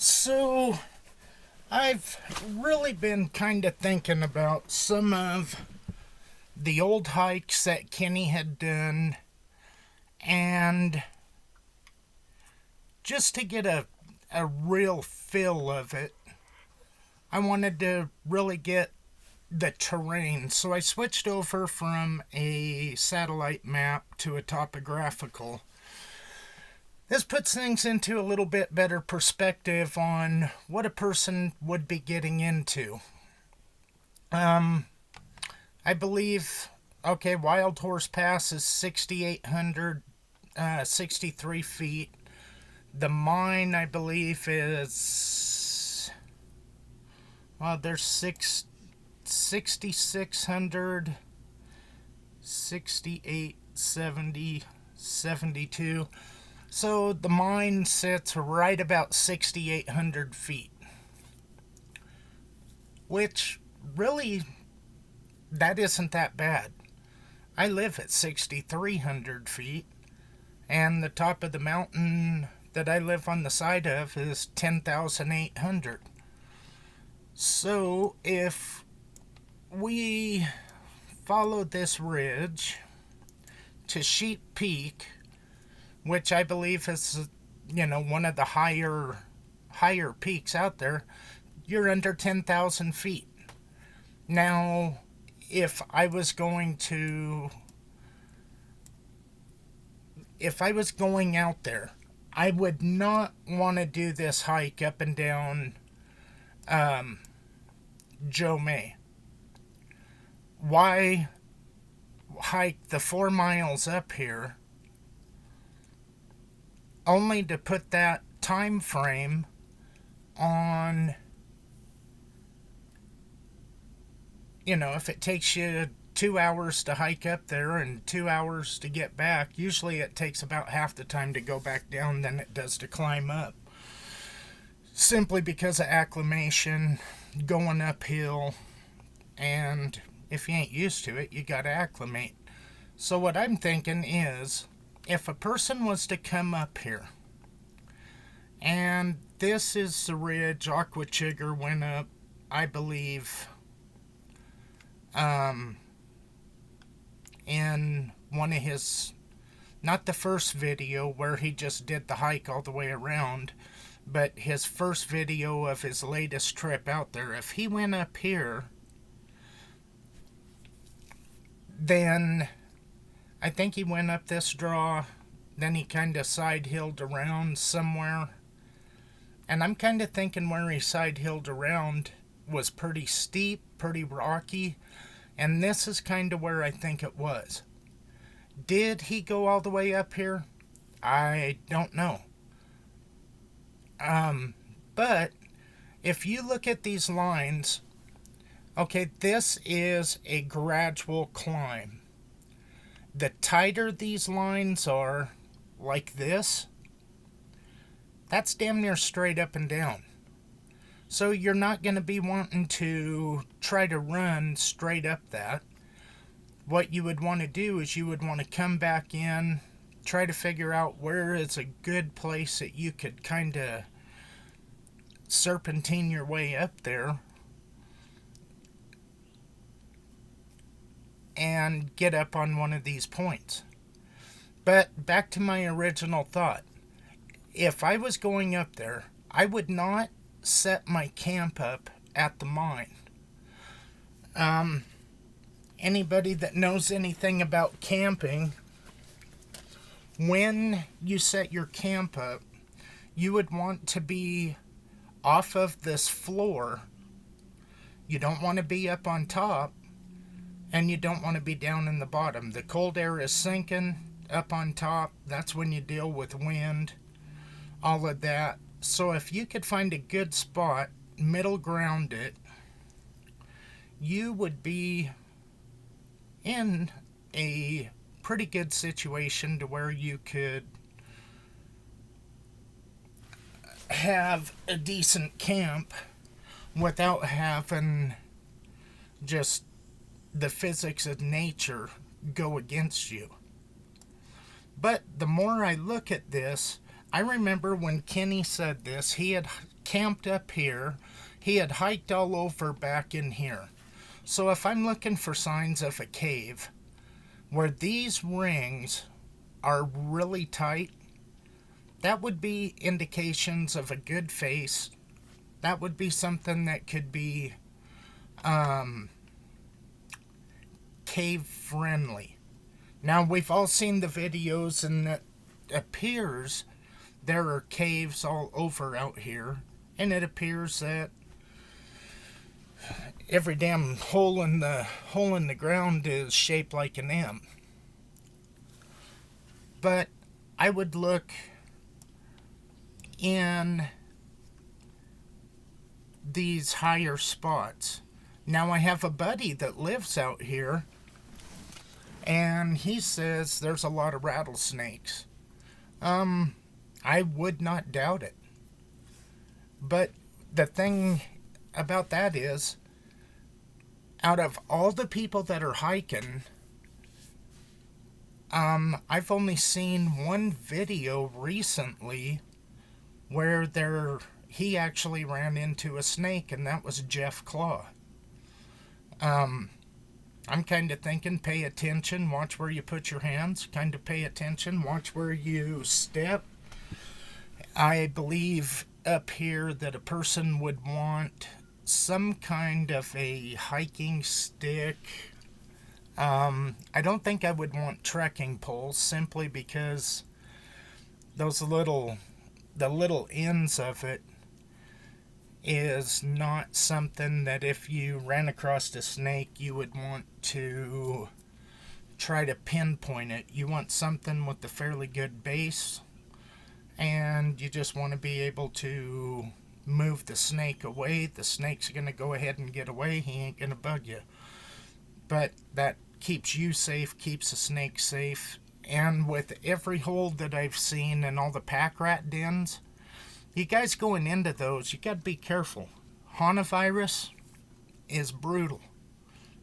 So, I've really been kind of thinking about some of the old hikes that Kenny had done, and just to get a real feel of it, I wanted to really get the terrain. So I switched over from a satellite map to a topographical. This puts things into a little bit better perspective on what a person would be getting into. Um, I believe, okay, Wild Horse Pass is 6,863 feet. The mine, I believe, is, well, there's 6,600, 68, 70, 72. So the mine sits right about 6,800 feet, which really, that isn't that bad. I live at 6,300 feet, and the top of the mountain that I live on the side of is 10,800. So if we follow this ridge to Sheep Peak, which I believe is, one of the higher peaks out there, you're under 10,000 feet. Now, if I was going out there, I would not want to do this hike up and down Joe May. Why hike the 4 miles up here only to put that time frame on, if it takes you 2 hours to hike up there and 2 hours to get back, usually it takes about half the time to go back down than it does to climb up. Simply because of acclimation, going uphill, and if you ain't used to it, you gotta acclimate. So what I'm thinking is, if a person was to come up here, and this is the ridge Aqua Chigger went up, I believe, in one of his, not the first video where he just did the hike all the way around, but his first video of his latest trip out there. If he went up here, then I think he went up this draw, then he kind of side-hilled around somewhere. And I'm kind of thinking where he side-hilled around was pretty steep, pretty rocky, and this is kind of where I think it was. Did he go all the way up here? I don't know. But if you look at these lines, okay, this is a gradual climb. The tighter these lines are, like this, that's damn near straight up and down. So you're not going to be wanting to try to run straight up that. What you would want to do is you would want to come back in, try to figure out where is a good place that you could kind of serpentine your way up there and get up on one of these points. But back to my original thought. If I was going up there, I would not set my camp up at the mine. Anybody that knows anything about camping, when you set your camp up, you would want to be off of this floor. You don't want to be up on top, and you don't want to be down in the bottom. The cold air is sinking up on top. That's when you deal with wind, all of that. So if you could find a good spot, middle ground it, you would be in a pretty good situation to where you could have a decent camp without having just the physics of nature go against you. But the more I look at this, I remember when Kenny said this, he had camped up here. He had hiked all over back in here. So if I'm looking for signs of a cave where these rings are really tight, that would be indications of a good face. That would be something that could be cave friendly. Now, we've all seen the videos, and it appears there are caves all over out here, and it appears that every damn hole in the ground is shaped like an M. But I would look in these higher spots. Now, I have a buddy that lives out here, and he says there's a lot of rattlesnakes. I would not doubt it. But the thing about that is, out of all the people that are hiking, I've only seen one video recently where he actually ran into a snake, and that was Jeff Claw. I'm kind of thinking, pay attention, watch where you put your hands, kind of pay attention, watch where you step. I believe up here that a person would want some kind of a hiking stick. I don't think I would want trekking poles, simply because the little ends of it is not something that if you ran across a snake you would want to try to pinpoint it. You want something with a fairly good base, and you just want to be able to move the snake away. The snake's going to go ahead and get away. He ain't going to bug you. But that keeps you safe, keeps the snake safe. And with every hole that I've seen in all the pack rat dens, you guys going into those, you got to be careful. Hantavirus is brutal.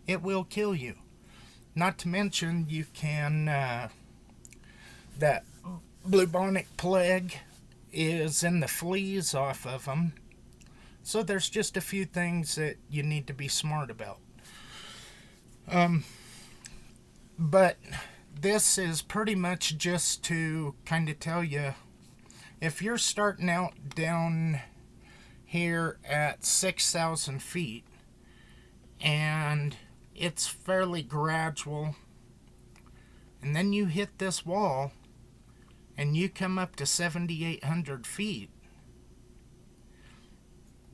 It will kill you. Not to mention, you can, that bubonic plague is in the fleas off of them. So there's just a few things that you need to be smart about. But this is pretty much just to kind of tell you, if you're starting out down here at 6,000 feet and it's fairly gradual, and then you hit this wall and you come up to 7,800 feet,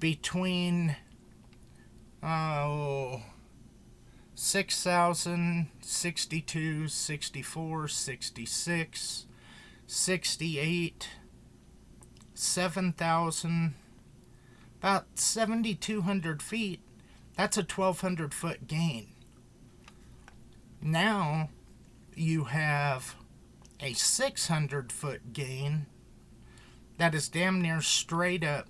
between 6,000, 62, 64, 66, 68, 7,000, about 7,200 feet, that's a 1,200 foot gain. Now you have a 600 foot gain that is damn near straight up,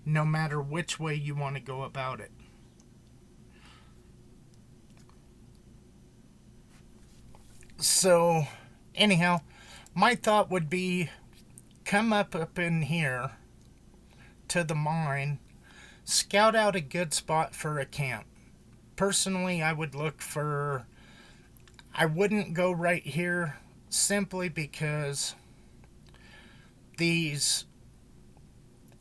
no matter which way you want to go about it. So, anyhow, my thought would be, come up in here to the mine, scout out a good spot for a camp. Personally, I would look for, I wouldn't go right here simply because these,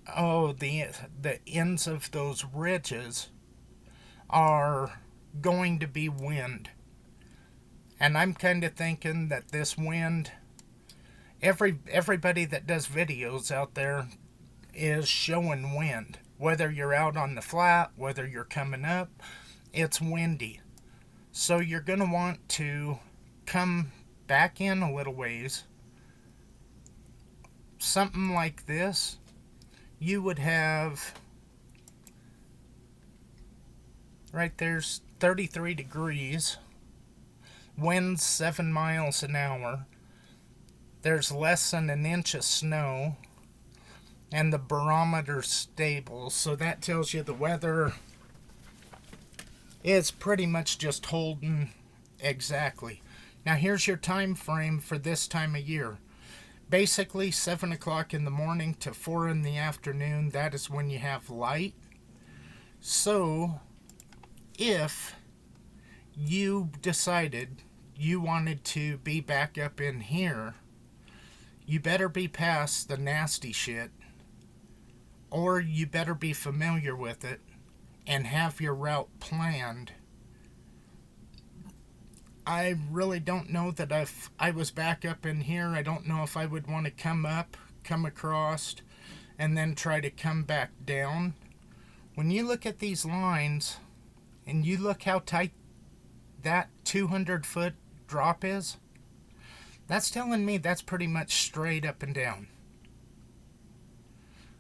the ends of those ridges are going to be wind. And I'm kind of thinking that this wind, everybody that does videos out there is showing wind. Whether you're out on the flat, whether you're coming up, it's windy. So you're going to want to come back in a little ways. Something like this, you would have, right there's 33 degrees, winds 7 miles an hour, there's less than an inch of snow, and the barometer's stable, so that tells you the weather is pretty much just holding exactly. Now here's your time frame for this time of year. Basically, 7 o'clock in the morning to 4 in the afternoon, that is when you have light. So, if you decided you wanted to be back up in here, you better be past the nasty shit, or you better be familiar with it and have your route planned. I really don't know that if I was back up in here, I don't know if I would want to come up, come across, and then try to come back down. When you look at these lines and you look how tight that 200-foot drop is, that's telling me that's pretty much straight up and down.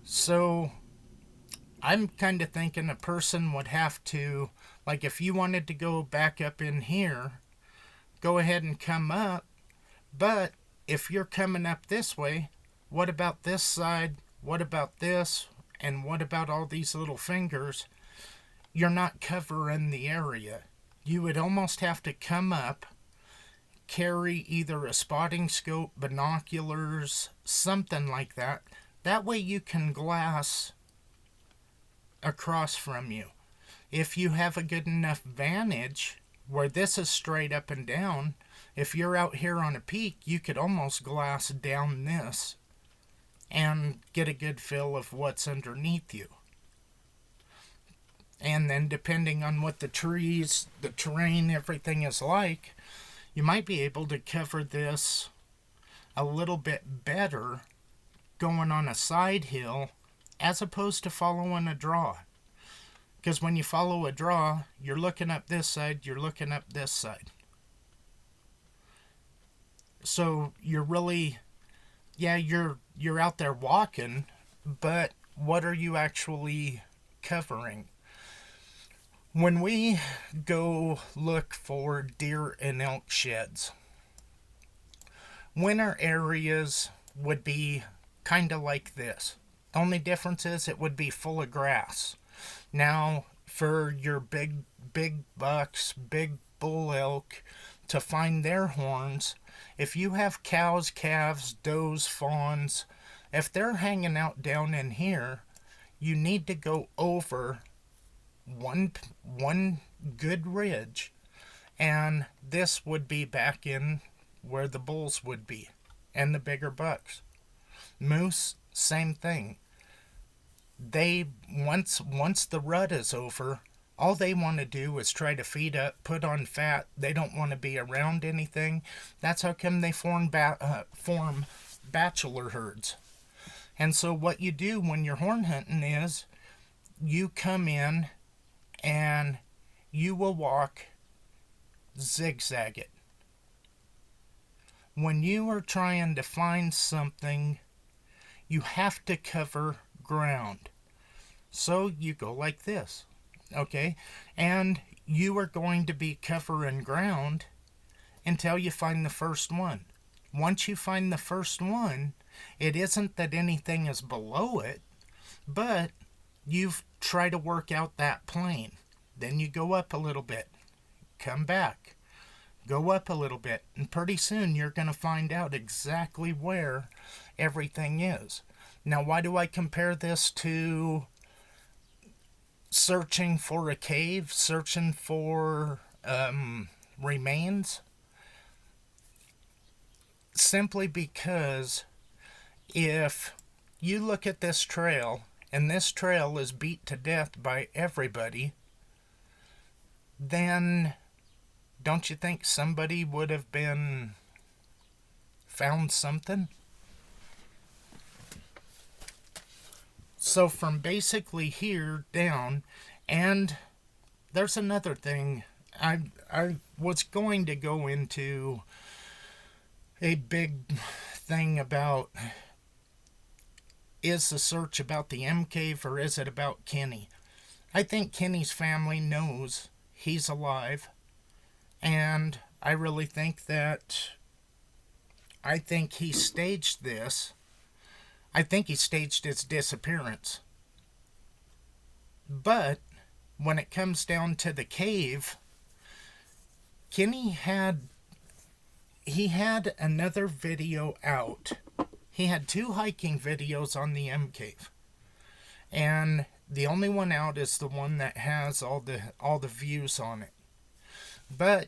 So I'm kind of thinking a person would have to, like if you wanted to go back up in here, go ahead and come up. But if you're coming up this way, what about this side? What about this? And what about all these little fingers? You're not covering the area. You would almost have to come up, carry either a spotting scope, binoculars, something like that. That way you can glass across from you. If you have a good enough vantage where this is straight up and down, if you're out here on a peak, you could almost glass down this and get a good feel of what's underneath you. And then depending on what the trees, the terrain, everything is like, you might be able to cover this a little bit better going on a side hill as opposed to following a draw. Because when you follow a draw, you're looking up this side, you're looking up this side. So you're really, yeah, you're out there walking, but what are you actually covering? When we go look for deer and elk sheds, winter areas would be kind of like this. The only difference is it would be full of grass. Now, for your big bucks, big bull elk, to find their horns, if you have cows, calves, does, fawns, if they're hanging out down in here, you need to go over one good ridge, and this would be back in where the bulls would be, and the bigger bucks. Moose, same thing. They once the rut is over, all they want to do is try to feed up, put on fat. They don't want to be around anything. That's how come they form bachelor herds. And so what you do when you're horn hunting is you come in and you will walk zigzag it. When you are trying to find something, you have to cover ground. So you go like this, okay? And you are going to be covering ground until you find the first one. Once you find the first one, it isn't that anything is below it, but you've tried to work out that plane. Then you go up a little bit, come back, go up a little bit, and pretty soon you're going to find out exactly where everything is. Now, why do I compare this to searching for a cave, searching for remains? Simply because if you look at this trail, and this trail is beat to death by everybody, then don't you think somebody would have found something? So from basically here down, and there's another thing. I was going to go into a big thing about, is the search about the M Cave or is it about Kenny? I think Kenny's family knows he's alive, and I really think that, I think he staged this. I think he staged his disappearance. But when it comes down to the cave, Kenny had another video out He had 2 hiking videos on the M Cave. And the only one out is the one that has all the views on it. But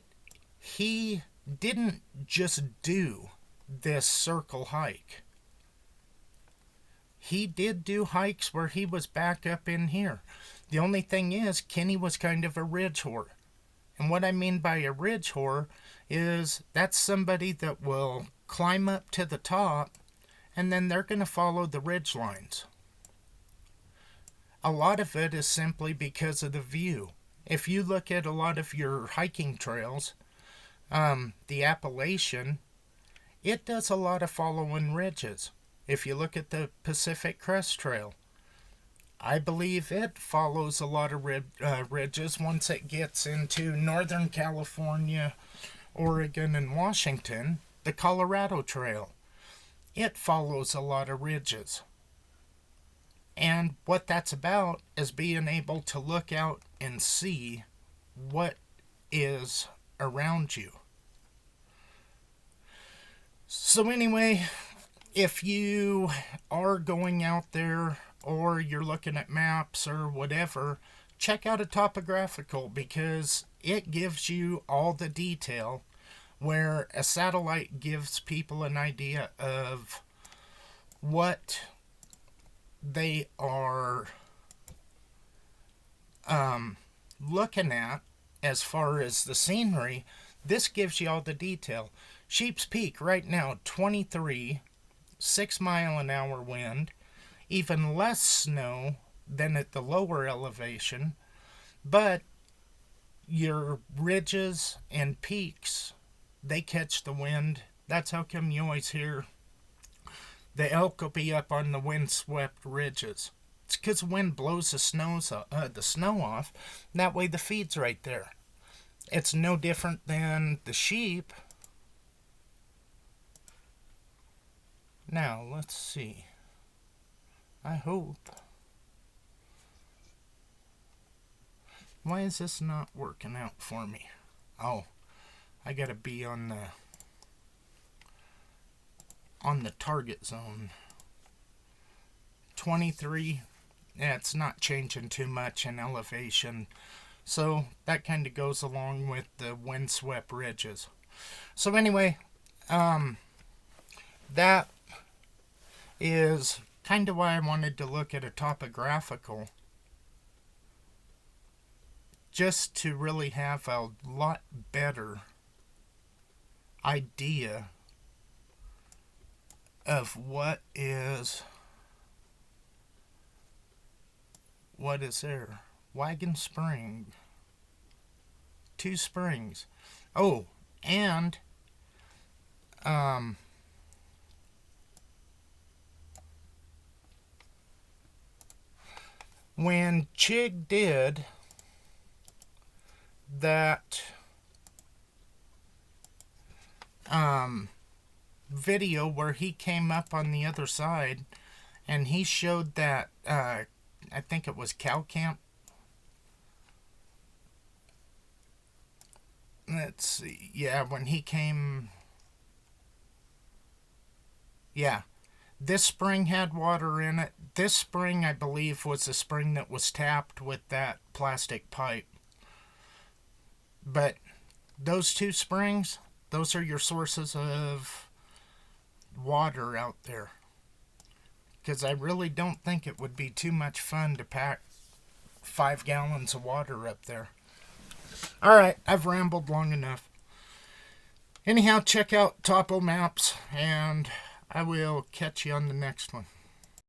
he didn't just do this circle hike. He did do hikes where he was back up in here. The only thing is, Kenny was kind of a ridge whore. And what I mean by a ridge whore is that's somebody that will climb up to the top and then they're going to follow the ridge lines. A lot of it is simply because of the view. If you look at a lot of your hiking trails, the Appalachian, it does a lot of following ridges. If you look at the Pacific Crest Trail, I believe it follows a lot of ridges once it gets into Northern California, Oregon, and Washington. The Colorado Trail, it follows a lot of ridges. And what that's about is being able to look out and see what is around you. So anyway, if you are going out there or you're looking at maps or whatever, check out a topographical because it gives you all the detail, where a satellite gives people an idea of what they are looking at as far as the scenery. This gives you all the detail. Sheep's Peak right now, 23, 6-mile-an-hour wind, even less snow than at the lower elevation, but your ridges and peaks, they catch the wind. That's how come you always hear the elk will be up on the windswept ridges. It's because the wind blows the snow off. That way the feed's right there. It's no different than the sheep. Now, let's see. I hope. Why is this not working out for me? Oh, I gotta be on the target zone. 23. Yeah, it's not changing too much in elevation. So that kind of goes along with the windswept ridges. So anyway, that is kind of why I wanted to look at a topographical, just to really have a lot better idea of what is there. Wagon Spring, 2 springs. Oh, and when Chig did that video where he came up on the other side and he showed that I think it was cow camp. Let's see. Yeah, when he came. Yeah. This spring had water in it. This spring, I believe, was the spring that was tapped with that plastic pipe. But those 2 springs, those are your sources of water out there. Because I really don't think it would be too much fun to pack 5 gallons of water up there. Alright, I've rambled long enough. Anyhow, check out Topo Maps, and I will catch you on the next one.